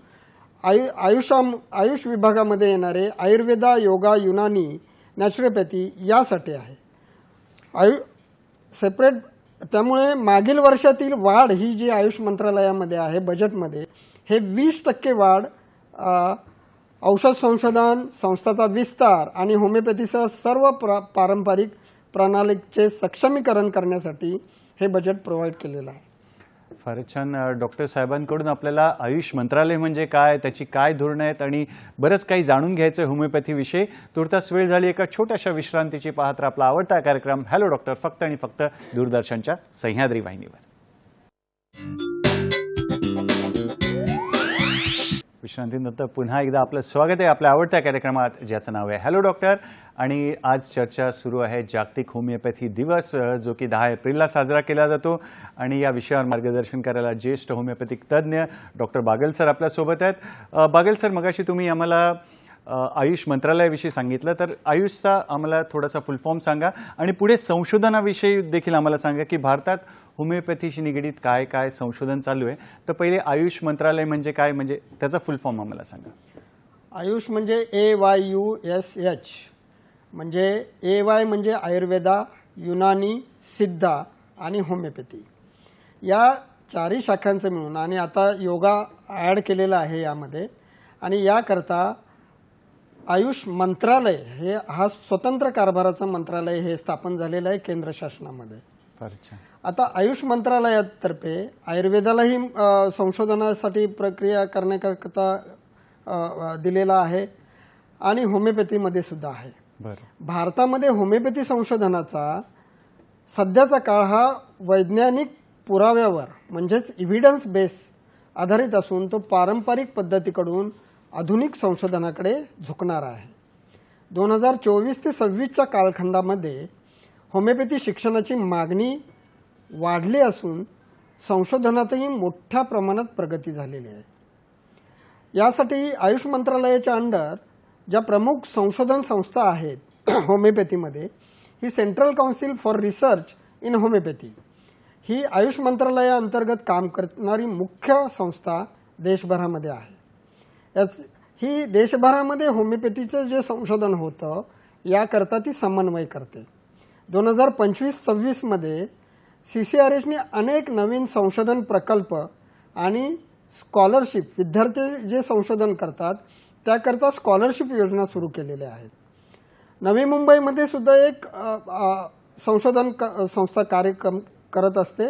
आयुष विभागामध्ये येणारे आयुर्वेदा, योगा, युनानी, नॅचरोपॅथी यासाठी आहे सेपरेट. त्यामुळे मागील वर्षातील वाढ ही जी आयुष मंत्रालयामध्ये आहे बजेटमध्ये हे 20% वाढ औषध संशोधन संस्थाचा विस्तार आणि होमिओपॅथीसह सर्व पारंपरिक प्रणालीचे सक्षमीकरण करण्यासाठी हे बजेट प्रोव्हाइड केलेलं आहे. फारच छान. डॉक्टर साहेबांकडून आपल्याला आयुष मंत्रालय म्हणजे काय, त्याची काय धोरणं आहेत आणि बरंच काही जाणून घ्यायचं आहे होमिओपॅथीविषयी. तुर्तास वेळ झाली एका छोट्याशा विश्रांतीची. पाहत आपला आवडता कार्यक्रम हॅलो डॉक्टर फक्त आणि फक्त दूरदर्शनच्या सह्याद्री वाहिनीवर. विश्रांतीनंतर पुन्हा एकदा आपलं स्वागत आहे आपल्या आवडत्या कार्यक्रमात ज्याचं नाव आहे हॅलो डॉक्टर. आणि आज चर्चा सुरू आहे जागतिक होमिओपॅथी दिवस जो की 10 एप्रिलला साजरा केला जातो. आणि या विषयावर मार्गदर्शन करायला ज्येष्ठ होमिओपॅथिक तज्ज्ञ डॉक्टर बागल सर आपल्यासोबत आहेत. बागल सर, मगाशी तुम्ही आम्हाला आयुष मंत्रालयाविषयी सांगितलं तर आयुषचा आम्हाला थोडासा फुल फॉर्म सांगा आणि पुढे संशोधनाविषयी देखील आम्हाला सांगा की भारतात होमिओपॅथीशी निगडीत काय काय संशोधन चालू आहे. तर पहिले आयुष मंत्रालय म्हणजे काय, म्हणजे त्याचा फुल फॉर्म आम्हाला सांगा. आयुष म्हणजे AYUSH म्हणजे AY म्हणजे आयुर्वेदा, युनानी, सिद्धा आणि होमिओपॅथी या चारही शाखांचं मिळून आणि आता योगा ॲड केलेला आहे यामध्ये. आणि याकरता आयुष मंत्रालय हे हा स्वतंत्र कारभाराचं मंत्रालय हे स्थापन झालेलं आहे केंद्र शासनामध्ये. आता आयुष मंत्रालयातर्फे आयुर्वेदालाही संशोधनासाठी प्रक्रिया करण्याकरता दिलेला आहे आणि होमिओपॅथीमध्ये सुद्धा आहे. भारतामध्ये होमिओपॅथी संशोधनाचा सध्याचा काळ हा वैज्ञानिक पुराव्यावर म्हणजेच इव्हिडन्स बेस आधारित असून तो पारंपरिक पद्धतीकडून आधुनिक संशोधनाकडे झुकणार आहे. 2024 ते 26च्या कालखंडामध्ये होमिओपॅथी शिक्षणाची मागणी वाढली असून संशोधनातही मोठ्या प्रमाणात प्रगती झालेली आहे. यासाठी आयुष मंत्रालयाच्या अंडर ज्या प्रमुख संशोधन संस्था आहेत होमिओपॅथीमध्ये ही central council for research in homeopathy ही आयुष मंत्रालयाअंतर्गत काम करणारी मुख्य संस्था देशभरामध्ये आहे. ही देशभरामध्ये होमिओपॅथीचं जे संशोधन होतं याकरता ती समन्वय करते. 2025-26मध्ये CCRHने अनेक नवीन संशोधन प्रकल्प आणि स्कॉलरशिप विद्यार्थी जे संशोधन करतात त्याकरता स्कॉलरशिप योजना सुरू केलेल्या आहेत. नवी मुंबईमध्ये सुद्धा एक संशोधन संस्था कार्य करत असते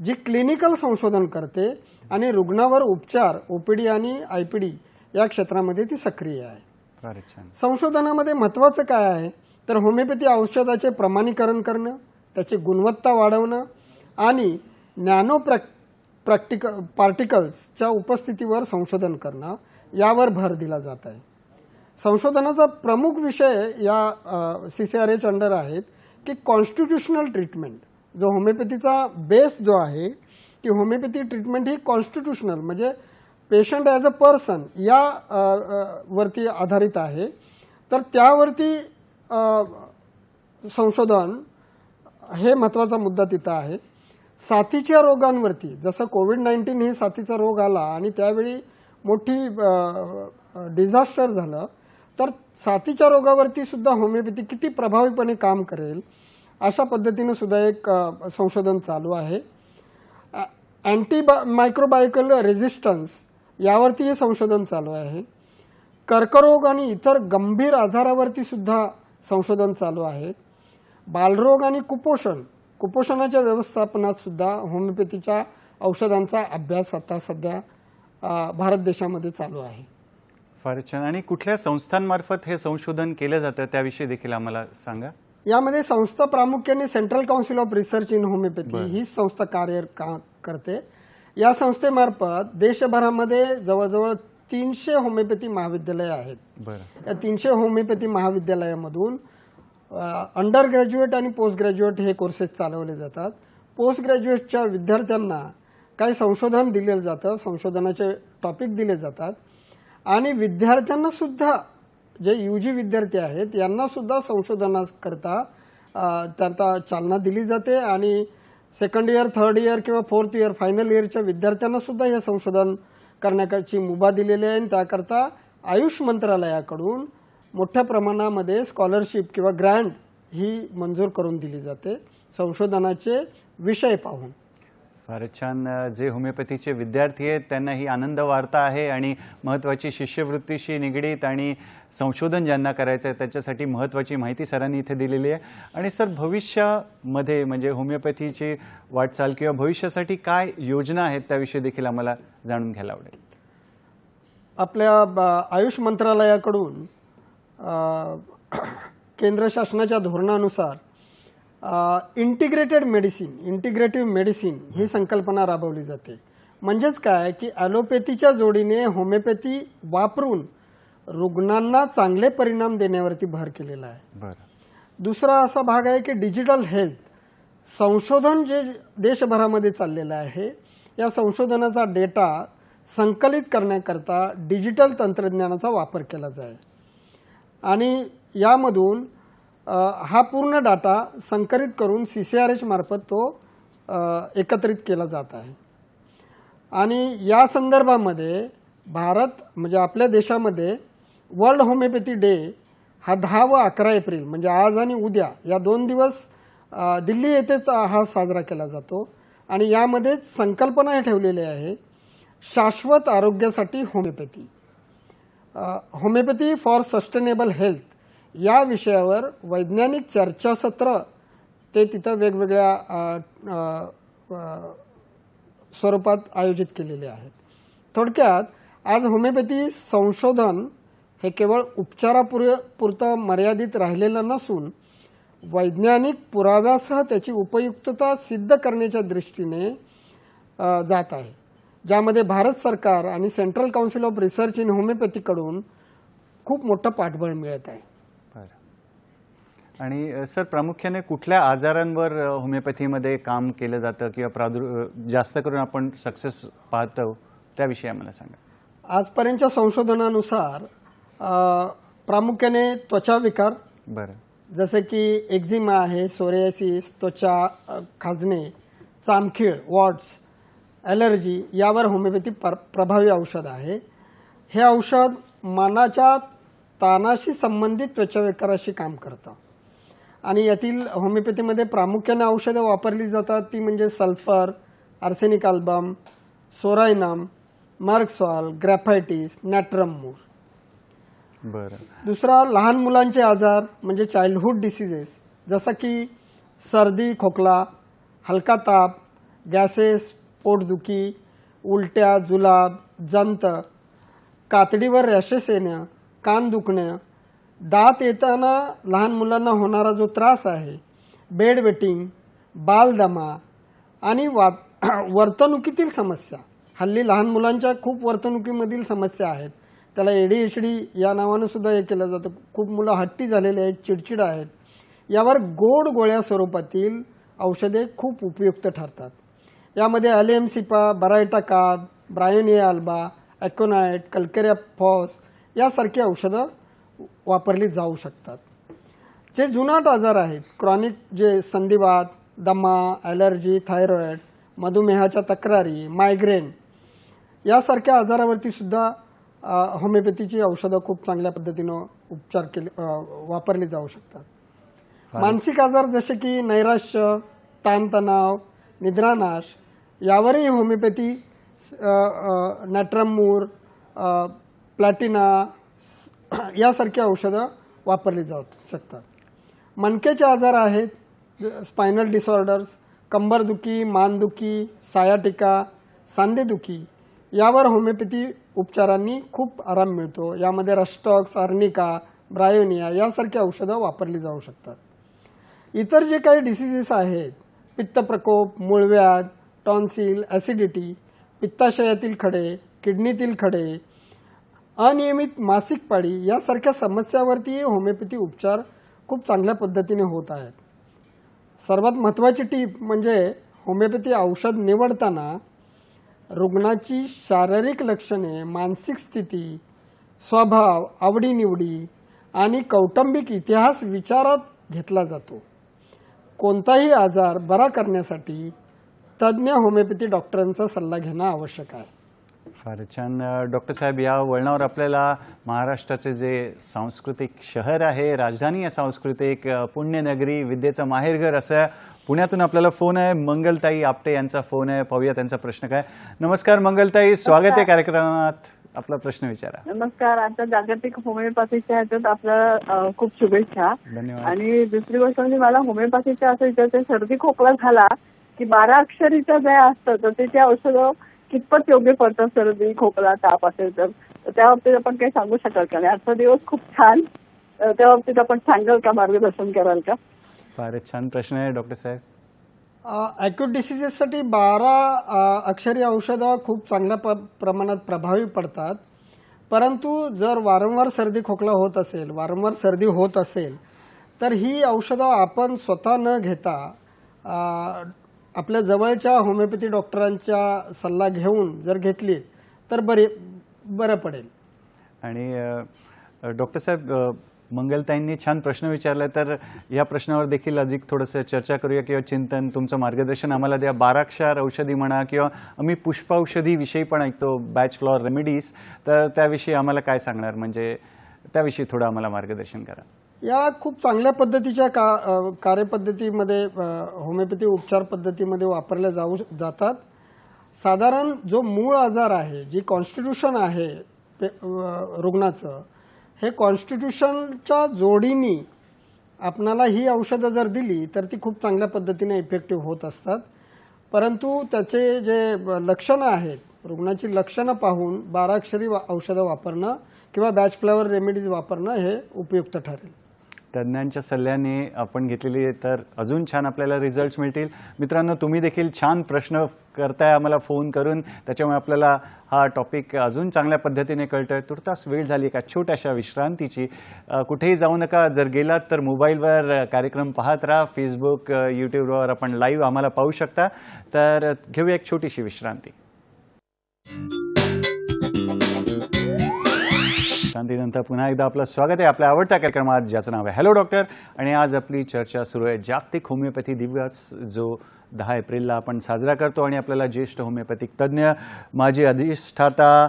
जी क्लिनिकल संशोधन करते आणि रुग्णावर उपचार OPD आणि IPD या क्षेत्रामध्ये ती सक्रिय आहे. फारच छान. संशोधनामध्ये महत्त्वाचं काय आहे तर होमिओपॅथी औषधाचे प्रमाणीकरण करणं, त्याची गुणवत्ता वाढवणं आणि नॅनो पार्टिकल्सच्या उपस्थितीवर संशोधन करणं यावर भर दिला जात आहे. संशोधनाचा प्रमुख विषय या CCRH अंडर आहेत की कॉन्स्टिट्यूशनल ट्रीटमेंट. जो होमिओपॅथीचा बेस जो आहे की होमिओपॅथी ट्रीटमेंट ही कॉन्स्टिट्यूशनल म्हणजे पेशंट ॲज अ पर्सन या वरती आधारित आहे. तर त्यावरती संशोधन हे महत्त्वाचा मुद्दा तिथं आहे. साथीच्या रोगांवरती जसं कोविड-19 ही साथीचा रोग आला आणि त्यावेळी मोठी डिझास्टर झालं, तर साथीच्या रोगावरती सुद्धा होमिओपॅथी किती प्रभावीपणे काम करेल अशा पद्धतीनं सुद्धा एक संशोधन चालू आहे. मायक्रोबायकल रेझिस्टन्स यावरती हे संशोधन चालू आहे. कर्करोग आणि इतर गंभीर आजारावरती सुद्धा संशोधन चालू आहे. बालरोग आणि कुपोषणाच्या व्यवस्थापनात सुद्धा होमिओपॅथीच्या औषधांचा अभ्यास आता सध्या भारत देशामध्ये चालू आहे. फारच छान. आणि कुठल्या संस्थांमार्फत हे संशोधन केलं जातं त्याविषयी देखील आम्हाला सांगा. यामध्ये संस्था प्रामुख्याने central council of research in homeopathy ही संस्था कार्य करते. या संस्थेमार्फत देशभरामध्ये जवळजवळ 300 होमिओपॅथी महाविद्यालय आहेत. या 300 होमिओपॅथी महाविद्यालयामधून अंडर ग्रॅज्युएट आणि पोस्ट ग्रॅज्युएट हे कोर्सेस चालवले जातात. पोस्ट ग्रॅज्युएटच्या विद्यार्थ्यांना काही संशोधन दिलेलं जातं, संशोधनाचे टॉपिक दिले जातात आणि विद्यार्थ्यांना सुद्धा जे UG विद्यार्थी आहेत यांना सुद्धा संशोधनाकरता त्यांना चालना दिली जाते आणि सेकंड इयर, थर्ड इयर किंवा फोर्थ इयर, फायनल इयरच्या विद्यार्थ्यांना सुद्धा हे संशोधन करण्याची मुभा दिलेली आहे. आणि त्याकरता आयुष मंत्रालयाकडून मोठ्या प्रमाणामध्ये स्कॉलरशिप किंवा ग्रँट ही मंजूर करून दिली जाते संशोधनाचे विषय पाहून. फारच छान. जे होमिओपॅथीचे विद्यार्थी आहेत त्यांना ही आनंद वार्ता आहे आणि महत्त्वाची शिष्यवृत्तीशी निगडीत आणि संशोधन ज्यांना करायचं आहे त्याच्यासाठी महत्त्वाची माहिती सरांनी इथे दिलेली आहे. आणि सर, भविष्यामध्ये म्हणजे होमिओपॅथीची वाटचाल किंवा भविष्यासाठी काय योजना आहेत त्याविषयी देखील आम्हाला जाणून घ्यायला आवडेल. आपल्या आयुष मंत्रालयाकडून केंद्र शासनाच्या धोरणानुसार इंटिग्रेटिव्ह मेडिसिन ही संकल्पना राबवली जाते. म्हणजेच काय की ॲलोपॅथीच्या जोडीने होमिओपॅथी वापरून रुग्णांना चांगले परिणाम देण्यावरती भर केलेला आहे. बरं. दुसरा असा भाग आहे की डिजिटल हेल्थ संशोधन जे देशभरामध्ये चाललेलं आहे, या संशोधनाचा डेटा संकलित करण्याकरता डिजिटल तंत्रज्ञानाचा वापर केला जाईल आणि यामधून हा पूर्ण डाटा संकलित करून CCRH मार्फत तो एकत्रित केला जात आहे. आणि या संदर्भामध्ये भारत म्हणजे आपल्या देशामध्ये वर्ल्ड होमिओपॅथी डे हा 10 व 11 एप्रिल म्हणजे आज आणि उद्या या 2 दिवस दिल्ली येथेच हा साजरा केला जातो. आणि यामध्ये संकल्पना हे ठेवलेली आहे शाश्वत आरोग्यासाठी होमिओपॅथी फॉर सस्टेनेबल हेल्थ या विषयावर वैज्ञानिक चर्चासत्र ते तिथं वेगवेगळ्या स्वरूपात आयोजित केलेले आहेत. थोडक्यात आज होमिओपॅथी संशोधन हे केवळ उपचारापुरतं मर्यादित राहिलेलं नसून वैज्ञानिक पुराव्यासह त्याची उपयुक्तता सिद्ध करण्याच्या दृष्टीने जात आहे, ज्यामध्ये भारत सरकार आणि central council of research in होमिओपॅथीकडून खूप मोठं पाठबळ मिळत आहे. आणि सर, प्रामुख्याने कुठल्या आजारांवर होमिओपॅथीमध्ये काम केलं जातं किंवा जास्त करून आपण सक्सेस पाहतो त्याविषयी आम्हाला सांगा. आजपर्यंतच्या संशोधनानुसार प्रामुख्याने त्वचा विकार, बरं, जसे की एक्झिमा आहे, सोरियासिस, त्वचा खाजणे, चामखीळ, वॉट्स, ॲलर्जी यावर होमिओपॅथी प्रभावी औषध आहे. हे औषध मनाच्या ताणाशी संबंधित त्वचाविकाराशी काम करतं आणि यातील होमिओपॅथीमध्ये प्रामुख्याने औषधं वापरली जातात ती म्हणजे सल्फर, आर्सेनिक अल्बम, सोरायनम, मार्क्सॉल, ग्रॅफायटिस, नॅट्रम मूळ. बरं. दुसरा लहान मुलांचे आजार म्हणजे चाइल्डहुड डिसीजेस, जसं की सर्दी, खोकला, हलका ताप, गॅसेस, पोटदुखी, उलट्या, जुलाब, जंत कातडीवर रॅशेस येणं, कान दुखणं, दात येताना लहान मुलांना होणारा जो त्रास आहे, बेड वेटिंग, बालदमा आणि वर्तणुकीतील समस्या. हल्ली लहान मुलांच्या खूप वर्तणुकीमधील समस्या आहेत. त्याला ADHD या नावानं सुद्धा हे केलं जातं. खूप मुलं हट्टी झालेले आहेत, चिडचिड आहेत. यावर गोड गोळ्या स्वरूपातील औषधे खूप उपयुक्त ठरतात. यामध्ये अलेमसिपा, बरायटाकाब, ब्रायोनिया अल्बा, ॲकोनाइट, कल्केरिया फॉस यासारखी औषधं वापरली जाऊ शकतात. जे जुनाट आजार आहेत, क्रॉनिक जे संधिवात, दमा, ॲलर्जी, थायरॉइड, मधुमेहाच्या तक्रारी, मायग्रेन यासारख्या आजारावरती सुद्धा होमिओपॅथीची औषधं खूप चांगल्या पद्धतीनं वापरली जाऊ शकतात. मानसिक आजार जसे की नैराश्य, ताणतणाव, निद्रानाश यावरही होमिओपॅथी नॅट्रमूर, प्लॅटिना यासारखी औषधं वापरली जाऊ शकतात. मणक्याचे आजार आहेत, स्पायनल डिसऑर्डर्स, कंबरदुखी, मानदुखी, सायाटिका, सांधेदुखी यावर होमिओपॅथी उपचारांनी खूप आराम मिळतो. यामध्ये रस्टॉक्स, अर्निका, ब्रायोनिया यासारखी औषधं वापरली जाऊ शकतात. इतर जे काही डिसीजेस आहेत, पित्तप्रकोप, मूळव्याध, टॉन्सिल, ॲसिडिटी, पित्ताशयातील खडे, किडनीतील खडे, अनियमित मासिक पाळी यासारख्या समस्यावरती होमिओपॅथी उपचार खूप चांगल्या पद्धतीने होत आहेत. सर्वात महत्त्वाची टीप म्हणजे होमिओपॅथी औषध निवडताना रुग्णाची शारीरिक लक्षणे, मानसिक स्थिती, स्वभाव, आवडीनिवडी आणि कौटुंबिक इतिहास विचारात घेतला जातो. कोणताही आजार बरा करण्यासाठी तज्ज्ञ होमिओपॅथी डॉक्टरांचा सल्ला घेणं आवश्यक आहे. फारच छान. डॉक्टर साहेब, या वळणावर आपल्याला महाराष्ट्राचे जे सांस्कृतिक शहर आहे, राजधानी आहे सांस्कृतिक, पुण्यनगरी, विद्येचं माहेरघर असं पुण्यातून आपल्याला फोन आहे. मंगलताई आपटे यांचा फोन आहे. पाहूया त्यांचा प्रश्न काय. नमस्कार मंगलताई, स्वागत आहे कार्यक्रमात. आपला प्रश्न विचारा. नमस्कार. आता जागतिक होमिओपॅथीच्या ह्याच्यात आपलं खूप शुभेच्छा. धन्यवाद. आणि दुसरी गोष्ट म्हणजे मला होमिओपॅथीच्या असं विचारते, सर्दी खोकला झाला की 12 अक्षरीचं जे असतं तर त्याचे औषधं कितपत योग्य पडतात सर्दी खोकला ताप असेल तर त्या बाबतीत आपण काही सांगू शकाल का? नाही आजचा दिवस खूप छान, त्या बाबतीत आपण सांगाल का, मार्गदर्शन कराल का? फारच छान प्रश्न आहे डॉक्टर साहेब. ॲक्यूट डिसिजेससाठी 12 अक्षरी औषधं खूप चांगल्या प्रमाणात प्रभावी पडतात. परंतु जर वारंवार सर्दी खोकला होत असेल, वारंवार सर्दी होत असेल तर ही औषधं आपण स्वतः न घेता आपल्या जवळच्या होमिओपॅथी डॉक्टरांचा सल्ला घेऊन जर घेतली तर बरं पडेल. आणि डॉक्टर साहेब, मंगलताईंनी छान प्रश्न विचारला, तर या प्रश्नावर देखील अधिक थोडंसं चर्चा करूया किंवा चिंतन, तुमचं मार्गदर्शन आम्हाला द्या. 12 अक्षर औषधी म्हणा किंवा आम्ही पुष्पौषधीविषयी पण ऐकतो, बॅच फ्लॉवर रेमेडीज, तर त्याविषयी आम्हाला काय सांगणार, म्हणजे त्याविषयी थोडं आम्हाला मार्गदर्शन करा. या खूप चांगल्या पद्धतीच्या कार्यपद्धतीमध्ये होमिओपॅथी उपचार पद्धतीमध्ये वापरल्या जातात. साधारण जो मूळ आजार आहे, जी कॉन्स्टिट्यूशन आहे रुग्णाचं, हे कॉन्स्टिट्यूशनच्या जोडीने आपणाला ही औषधं जर दिली तर ती खूप चांगल्या पद्धतीने इफेक्टिव्ह होत असतात. परंतु त्याचे जे लक्षणं आहेत, रुग्णाची लक्षणं पाहून 12 अक्षरी औषधं वापरणं किंवा बॅच फ्लॉवर रेमेडीज वापरणं हे उपयुक्त ठरेल. तज्ज्ञांच्या सल्ल्याने आपण घेतलेली तर अजून छान आपल्याला रिझल्ट्स मिळतील. मित्रांनो, तुम्ही देखील छान प्रश्न करताय आम्हाला फोन करून, त्याच्यामुळे आपल्याला हा टॉपिक अजून चांगल्या पद्धतीने कळतोय. तुर्तास वेळ झाली एका छोट्याशा विश्रांतीची. कुठेही जाऊ नका. जर गेलात तर मोबाईलवर कार्यक्रम पाहत राहा. फेसबुक, यूट्यूबवर आपण लाईव्ह आम्हाला पाहू शकता. तर घेऊया एक छोटीशी विश्रांती. शांतीनंतर पुन्हा एकदा आपलं स्वागत आहे आपल्या आवडत्या कार्यक्रमात, ज्याचं नाव आहे हॅलो डॉक्टर. आणि आज आपली चर्चा सुरू आहे जागतिक होमिओपॅथी दिवस, जो 10 एप्रिलला आपण साजरा करतो. आणि आपल्याला ज्येष्ठ होमिओपॅथिक तज्ज्ञ, माजी अधिष्ठाता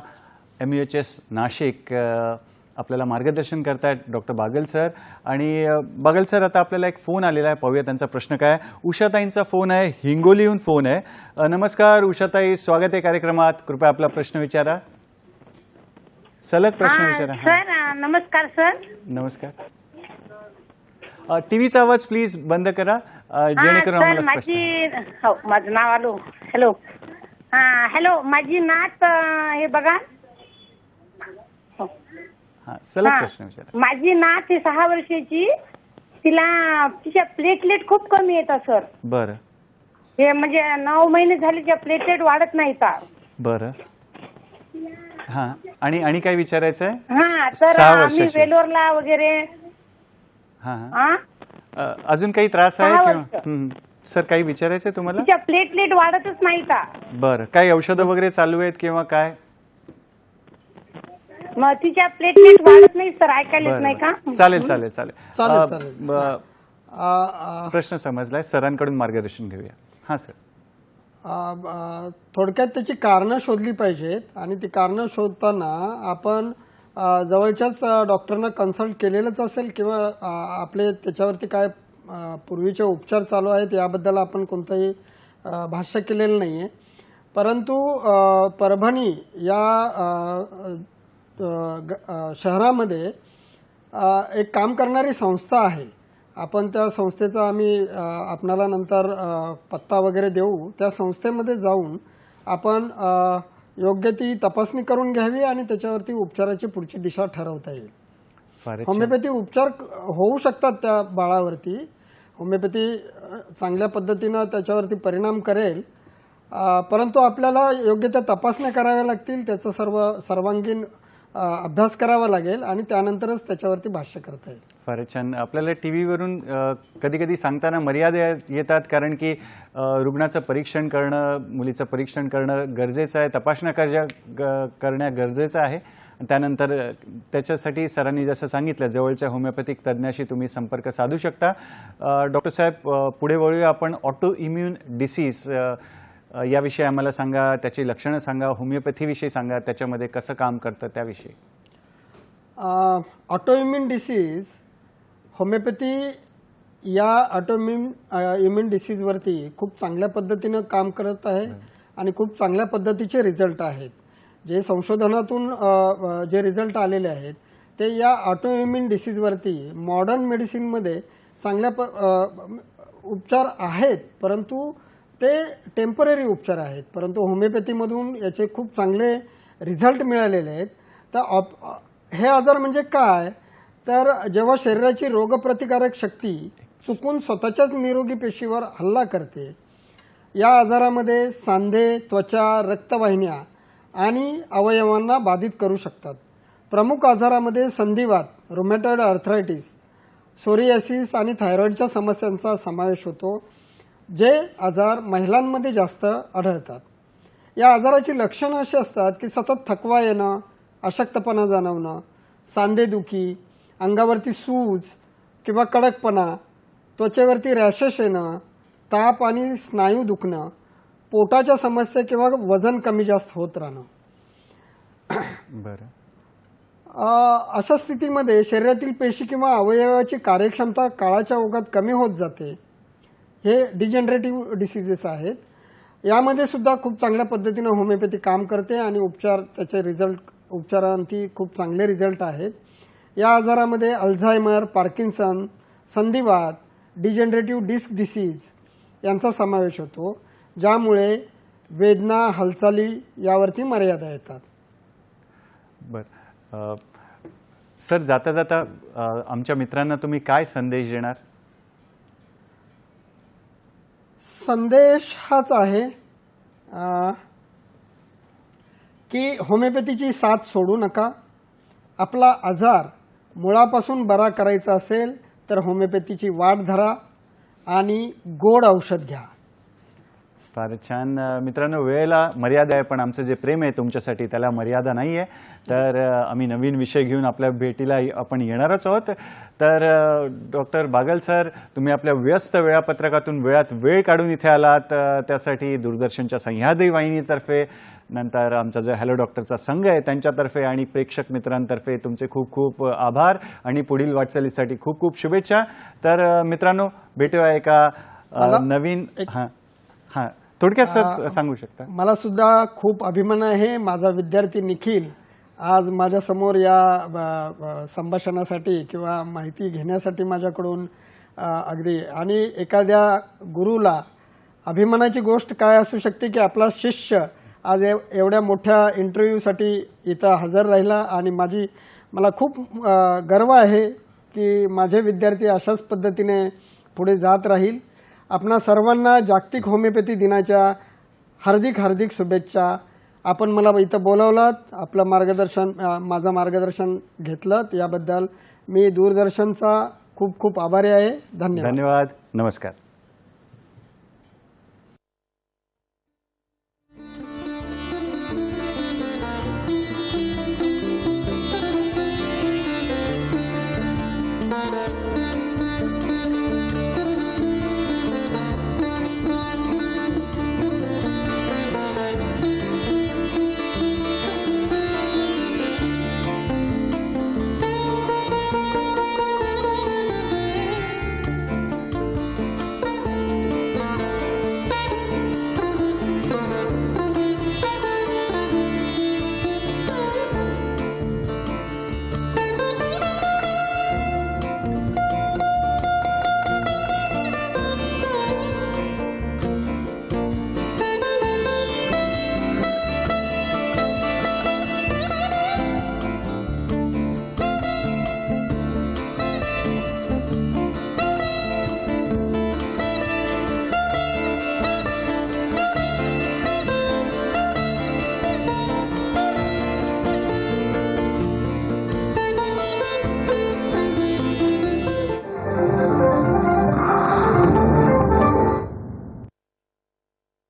MUHS नाशिक आपल्याला मार्गदर्शन करतायत डॉक्टर बागल सर. आणि बागल सर, आता आपल्याला एक फोन आलेला आहे, पाहूया त्यांचा प्रश्न काय. उषाताईंचा फोन आहे, हिंगोलीहून फोन आहे. नमस्कार उषाताई, स्वागत आहे कार्यक्रमात. कृपया आपला प्रश्न विचारा. सलग प्रश्न विचारा. सर नमस्कार. सर नमस्कार. टीव्हीचा आवाज प्लीज बंद करा, जेणेकरून आम्हाला स्पष्ट. हो, माझं नाव आलो. हॅलो. हॅलो, माझी नात हे बघा. हो. हा सलग हा. प्रश्न विचारा. माझी नात आहे 6 वर्षाची. तिच्या प्लेटलेट खूप कमी येतात सर. बरं हे म्हणजे 9 महिने झाले तिच्या प्लेटलेट वाढत नाही का? बरं. हा आणि काय विचारायचं आहे? हा तर 6 आम्ही वर्षाची. वेलोरला वगैरे. हा हा. हा अजून काही त्रास आहे 6 किंवा वर्ष. सर काही विचारायचं आहे तुम्हाला? तिच्या प्लेटलेट वाढतच नाही का? बरं काही औषधं वगैरे चालू आहेत किंवा काय? मग तिच्या प्लेटलेट वाढत नाही सर, ऐकायलाच बरं नाही का? बरं. चालेल चालेल चालेल. चालेल, अ, चालेल. ब- प्रश्न समजलाय, सरांकडून मार्गदर्शन घेऊया. हा सर. थोडक्यात त्याची कारणं शोधली पाहिजेत आणि ती कारणं शोधताना आपण जवळच्याच डॉक्टरना कन्सल्ट केलेलंच असेल किंवा आपले त्याच्यावरती काय पूर्वीचे उपचार चालू आहेत याबद्दल आपण कोणतंही भाष्य केलेलं नाही आहे. परंतु परभणी या शहरामध्ये एक काम करणारी संस्था आहे. आपण त्या संस्थेचा आम्ही आपणाला नंतर पत्ता वगैरे देऊ. त्या संस्थेमध्ये जाऊन आपण योग्य ती तपासणी करून घ्यावी आणि त्याच्यावरती उपचाराची पुढची दिशा ठरवता येईल. फारच छान. होमिओपॅथी उपचार होऊ शकतात त्या बाळावरती. होमिओपॅथी चांगल्या पद्धतीनं त्याच्यावरती परिणाम करेल, परंतु आपल्याला योग्य त्या तपासण्या कराव्या लागतील, त्याचा सर्वांगीण अभ्यास करावा लागेल आणि त्यानंतरच त्याच्यावरती भाष्य करता येईल. फारच छान. आपल्याला टी व्हीवरून कधी कधी सांगताना मर्यादा येतात, कारण की रुग्णाचं परीक्षण करणं, मुलीचं परीक्षण करणं गरजेचं आहे, तपासण्या करणं गरजेचं आहे. त्यानंतर त्याच्यासाठी सरांनी जसं सांगितलं जवळच्या होमिओपॅथिक तज्ज्ञाशी तुम्ही संपर्क साधू शकता. डॉक्टर साहेब पुढे वळूया आपण. ऑटो इम्युन डिसीज याविषयी आम्हाला सांगा, त्याची लक्षणं सांगा, होमिओपॅथीविषयी सांगा, त्याच्यामध्ये कसं काम करतं त्याविषयी. ऑटोइम्युन डिसीज होमिओपॅथी या इम्युन डिसीजवरती खूप चांगल्या पद्धतीनं काम करत आहे आणि खूप चांगल्या पद्धतीचे रिझल्ट आहेत. जे संशोधनातून जे रिझल्ट आलेले आहेत ते या ऑटोइम्युन डिसीजवरती मॉडर्न मेडिसिनमध्ये चांगल्या उपचार आहेत, परंतु ते टेम्पररी उपचार आहेत. परंतु होमिओपॅथीमधून याचे खूप चांगले रिझल्ट मिळालेले आहेत. तर हे आजार म्हणजे काय, तर जेव्हा शरीराची रोगप्रतिकारक शक्ती चुकून स्वतःच्याच निरोगी पेशीवर हल्ला करते, या आजारामध्ये सांधे, त्वचा, रक्तवाहिन्या आणि अवयवांना बाधित करू शकतात. प्रमुख आजारामध्ये संधिवात, रुमॅटॉइड आर्थरायटिस, सोरियासिस आणि थायरॉइडच्या समस्यांचा समावेश होतो, जे आजार महिलांमध्ये जास्त आढळतात. या आजाराची लक्षणं अशी असतात की सतत थकवा येणं, अशक्तपणा जाणवणं, सांधेदुखी, अंगावरती सूज किंवा कडकपणा, त्वचेवरती रॅशेस येणं, ताप आणि स्नायू दुखणं, पोटाच्या समस्या किंवा वजन कमी जास्त होत राहणं. बरं. अशा स्थितीमध्ये शरीरातील पेशी किंवा अवयवाची कार्यक्षमता काळाच्या ओघात कमी होत जाते. हे डिजनरेटिव्ह डिसीजेस आहेत. यामध्ये सुद्धा खूप चांगल्या पद्धतीनं होमिओपॅथी काम करते आणि त्याचे उपचारांती खूप चांगले रिझल्ट आहेत. या आजारामध्ये अल्झायमर, पार्किन्सन, संधिवात, डिजनरेटिव्ह डिस्क डिसीज यांचा समावेश होतो, ज्यामुळे वेदना, हालचाली यावरती मर्यादा येतात. बरं. सर जाता जाता आमच्या मित्रांना तुम्ही काय संदेश देणार? संदेश हाच आहे की होमिओपॅथीची साथ सोडू नका. आपला आजार मुळापासून बरा करायचा असेल तर होमिओपॅथीची वाट धरा आणि गोड औषध घ्या. फारच छान. मित्रांनो, वेळेला मर्यादा आहे, पण आमचं जे प्रेम आहे तुमच्यासाठी त्याला मर्यादा नाही आहे. तर आम्ही नवीन विषय घेऊन आपल्या भेटीला आपण येणारच आहोत. तर डॉक्टर बागल सर, तुम्ही आपल्या व्यस्त वेळापत्रकातून वेळात वेळ काढून इथे आलात, त्यासाठी दूरदर्शनच्या सह्याद्री वाहिनीतर्फे, नंतर आमचा जो हॅलो डॉक्टरचा संघ आहे त्यांच्यातर्फे आणि प्रेक्षक मित्रांतर्फे तुमचे खूप खूप आभार आणि पुढील वाटचालीसाठी खूप खूप शुभेच्छा. तर मित्रांनो, भेटूया एका नवीन. हां थोडक्यात सर सांगू शकता? मला सुद्धा खूप अभिमान आहे. माझा विद्यार्थी निखिल आज माझ्यासमोर या संभाषणासाठी किंवा माहिती घेण्यासाठी माझ्याकडून अगदी, आणि एखाद्या गुरुला अभिमानाची गोष्ट काय असू शकते की आपला शिष्य आज एवढ्या मोठ्या इंटरव्ह्यूसाठी इथं हजर राहिला आणि मला खूप गर्व आहे की माझे विद्यार्थी अशाच पद्धतीने पुढे जात राहील. आपणा सर्वांना जागतिक होमिओपॅथी दिनाच्या हार्दिक हार्दिक शुभेच्छा. आपण मला इथं बोलावलात, माझं मार्गदर्शन घेतलं, याबद्दल मी दूरदर्शनचा खूप खूप आभारी आहे. धन्यवाद. धन्यवाद. नमस्कार.